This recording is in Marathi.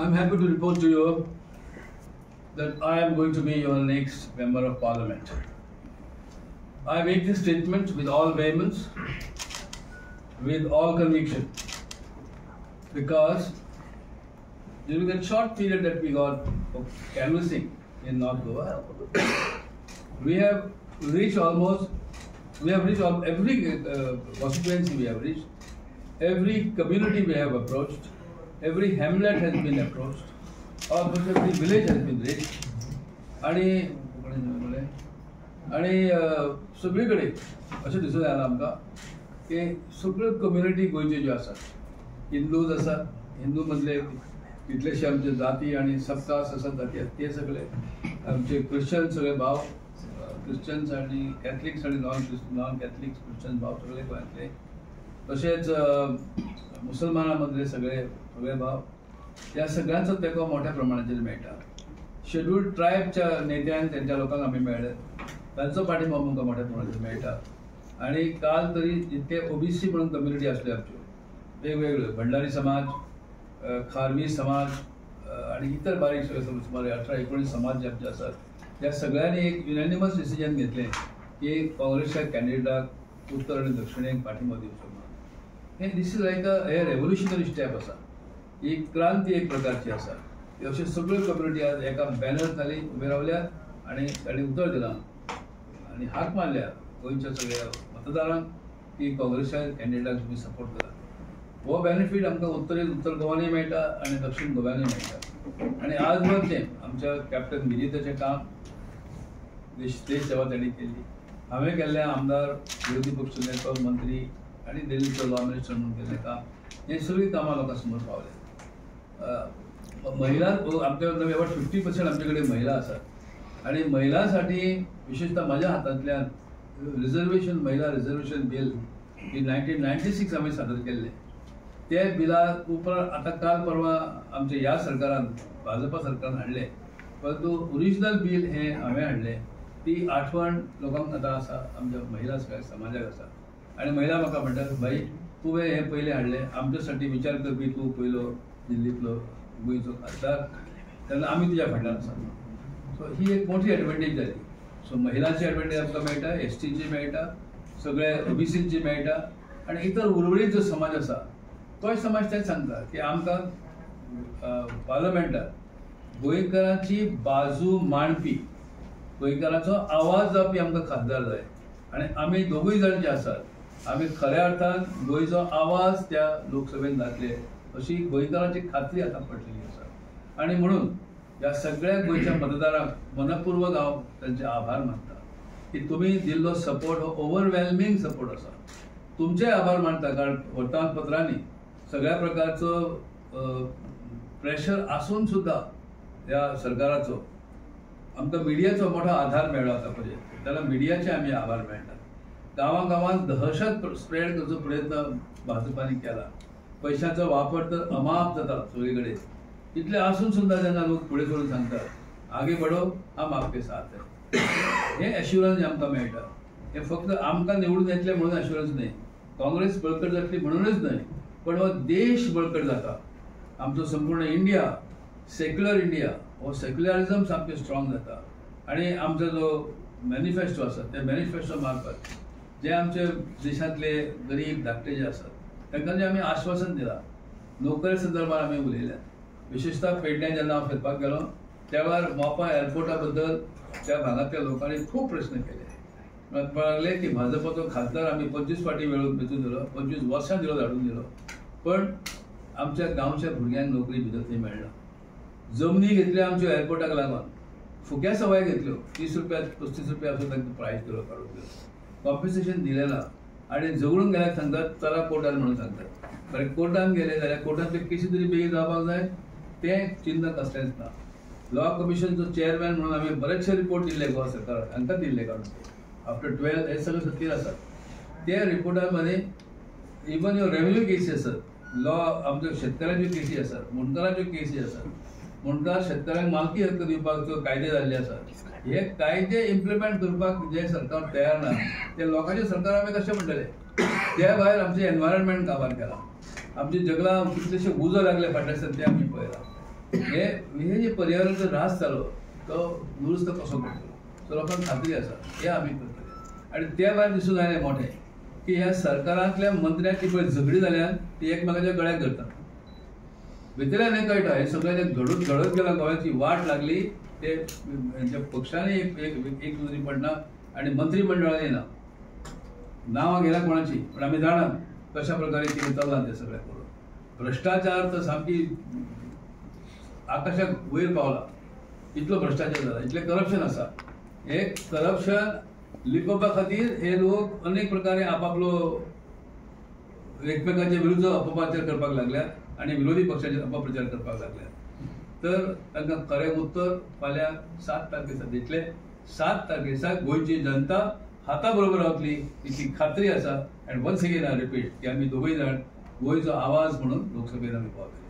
I'm happy to report to you that I am going to be your next Member of Parliament. I make this statement with all vehemence, with all conviction, because during that short period that we got of canvassing in North Goa, we have reached every constituency we have reached, every community we have approached, every hamlet has been approached, almost every village has been reached, आणि सगळीकडे अशें दिसून येना आमकां की सगळ्यो कम्युनिटी गोंयच्यो ज्यो आसात, हिंदूज आसात, हिंदू मदले कितलेशे आमचे जाती आणि सबकास्ट आसात जाती ते सगळे, आमचे क्रिश्चन सगळे भाव, क्रिश्चन्स आणि कॅथलिक्स आणि नॉन कॅथलिक्स क्रिश्चन भाव सगळे गोंयांतले, तशेंच मुसलमाना मदले सगळे भाव, ह्या सगळ्यांचो तेंको मोठ्या प्रमाणाचेर मेळटा. शेड्यूल्ड ट्रायबच्या नेत्यांक तेंच्या लोकांक आमी मेळ्ळे, तांचो पाठिंबो आमकां मोठ्या प्रमाणाचेर मेळटा. आणि काल तरी जितके ओबीसी म्हणून कम्युनिटी आसल्यो आमच्यो वेगवेगळ्यो, भंडारी समाज, खारवी समाज आणि इतर बारीक सगळे सुमारे 18-19 समाज जे आमचे आसात, त्या सगळ्यांनी एक युनॅनिमस डिसिजन घेतलें की काँग्रेसच्या कॅन्डिडेटाक उत्तर आणि दक्षिणेक पाठिंबो दिवचो म्हणून. दिस इज लायक हे रेव्होल्युशनरी स्टेप आसा, ही क्रांती एक प्रकारची आसा. अशे सगळ्यो कम्युनिटी आज एका बॅनर खाली उबे रावल्यात आणि तांणी उतर दिलां आणि हाक मारल्या गोंयच्या सगळ्या मतदारांक की काँग्रेसच्या कॅन्डिडेटाक तुम्ही सपोर्ट करा. हो बेनिफीट आमकां उत्तर गोवानूय मेळटा आणि दक्षिण गोव्यानूय मेळटा. आणि आज वरचें आमच्या कॅप्टन विजेताचें काम, देश सेवा तांणी केली, हांवें केल्लें आमदार, विरोधी पक्ष नेतो, मंत्री आणि दिल्लीचो लॉ मिनिस्टर म्हणून केल्लें काम, हें सगळीं कामां लोकां समोर पावले. महिला आमच्या अबाउट 50% आमचे कडेन महिला आसात आणि महिलांसाठी विशेषतः माझ्या हातांतल्यान महिला रिझर्वेशन बिल ही 1996 आम्ही सादर केल्लें. ते बिला उपरांत आतां काल परवा आमच्या ह्या सरकारान, भाजपा सरकारान हाडलें, परंतु ओरिजिनल बिल हें हांवें हाडलें. ती आठवण लोकांक आतां आसा, आमच्या महिला सगळ्या समाजाक आसा. आणि महिला म्हाका म्हणटात, भाई तुवें हें पयलें हाडलें, आमच्या विचार करपी तूं पयलो दिल्लींतलो गोंयचो खासदार, तेन्ना आमी तुज्या फाटल्यान आसा. सो ही एक मोठी एडवांटेज जाली. सो महिलांची एडवांटेज आमकां मेळटा, एसटीची मेळटा, सगळे ओबीसीची मेळटा, आणि इतर उर्वरीत जो समाज आसा तोय समाज तेच सांगता की आमकां पार्लमेंटात गोंयकारांची बाजू मांडपी, गोंयकारांचो आवाज जावपी आमकां खासदार जाय. आणि आमी दोगूय जाण जे आसात, आमी खऱ्या अर्थान गोंयचो आवाज त्या लोकसभेत जातले अशी गोंयकारांची खात्री आतां पडलेली आसा. आणि म्हणून ह्या सगळ्या गोंयच्या मतदारांक मनपूर्वक हांव तांचे आभार मानता की तुमी दिल्लो सपोर्ट हो ओवरवेल्मिंग सपोर्ट आसा. तुमचे आभार मानता, कारण वर्तमानपत्रांनी सगळ्या प्रकारचो प्रेशर आसून सुद्धा ह्या सरकाराचो आमकां मिडियाचो मोठो आधार मेळ्ळो आतां पर्यंत, जाल्यार मिडियाचे आमी आभार मानतात. गांवांगांवांत दहशत स्प्रेड करचो प्रयत्न भाजपानी केला, पैशांचो वापर तर अमाप जाता सगळे कडेन. इतले आसून सुद्धा जेन्ना लोक फुडें सरून सांगतात आगे बढो, हम आपके साथ है, हे एश्युरन्स आमकां मेळटा. हे फक्त आमकां निवडून येतले म्हणून एश्युरन्स न्हय, काँग्रेस बळकट जातली म्हणूनच न्हय, पण हो देश बळकट जाता. आमचो संपूर्ण इंडिया, सेक्युलर इंडिया, हो सेक्युलरिझम सामकें स्ट्रॉंग जाता. आणि आमचो जो मॅनिफेस्टो आसा त्या मॅनिफेस्टो मार्फत जे आमचे देशांतले गरीब धाकटे जे आसात तांकां जे आमी आश्वासन दिलां, नोकरे संदर्भात आमी उलयल्यात. विशेषतः पेडण्यां जेन्ना हांव फिरपाक गेलो त्या वेळार मोपा एअरपोर्टा बद्दल त्या भागांतल्या लोकांनी खूब प्रश्न केले. म्हाका लागले की भाजपाचो खासदार आमी 25 फावटी वेचून दिलो, 25 वर्सां दिलो, धाडून दिलो, पण आमच्या गांवच्या भुरग्यांक नोकरी भितर थंय मेळना. जमनी घेतल्यो आमच्यो एअरपोर्टाक लागून, फुक्या सवाय घेतल्यो, 30 रुपया 35 रुपया असो तांकां प्रायस दिलो, काडून दिलो, कॉम्पेन्सेशन दिलें ना. आणि झगडून गेल्याक सांगतात चला कोर्टान म्हणून सांगतात. बरें, कोर्टान गेले जाल्यार कोर्टांतले केसी तरी बेगीन जावपाक जाय, तें चिन्ह कसलेंच ना. लॉ कमिशनचो चेअरमॅन म्हणून आमी बरेचशे रिपोर्ट दिल्ले गोवा सरकाराक, हांकां दिल्ले काडून आफ्टर 12 हे सगळे सत्य आसात. त्या रिपोर्टांमध्ये इवन ह्यो रेव्हेन्यू केसी आसात, लॉ आमच्यो शेतकारांच्यो केसी आसात, मुणकारांच्यो केसी आसात, मुणकार शेतकारांक मालकी हक्क दिवपाचो कायदे जाल्ले आसात. हे कायदे इम्प्लिमेंट करपाक जे सरकार तयार ना, ते लोकांचे सरकार आमी कशें म्हणटले. त्या भायर आमचे एनवायरमेंट काबार केला, आमची जंगलां कितलेशे उजो लागले फाटल्या दिसांनी ते आमी पळयला. हे जे पर्यावरणाचो ऱ्हास जालो तो दुरुस्त कसो करतलो सो लोकांक खात्री आसा हे आमी करतले. आनी त्या भायर दिसून आयलें मोठें की ह्या सरकारांतल्या मंत्र्यांची पळय झगडी जाल्यान ती एकमेकाच्या गळ्याक धरतात. भितरल्यान हें कळटा हें सगळें जें घडत गेलां गोंयाची वाट लागली ते पक्षांनी एक नदरी पडना आनी मंत्रिमंडळांनी ना. नांवां गेल्या कोणाची पण आमी जाणा कशा प्रकारे कितें चल्लां तें सगळें करून. भ्रश्टाचार तर सामकी आकाशाक वयर पावला. इतलो भ्रश्टाचार जाला, इतलें करप्शन आसा. हे करप्शन लिपोवपा खातीर हे लोक अनेक प्रकारे आपापलो एकमेकांच्या विरुद्ध अपप्रचार करपाक लागल्यात आनी विरोधी पक्षाचेर अपप्रचार करपाक लागल्यात. तर तांकां खरें उत्तर फाल्यां 7 तारखेर दितले. 7 तारखेर दिसा गोंयची जनता हाता बरोबर रावतली इतली खात्री आसा. आनी वन्स अगेन आय रिपीट की आमी दोगूय जाण गोंयचो आवाज म्हणून लोकसभेत आमी पावतले.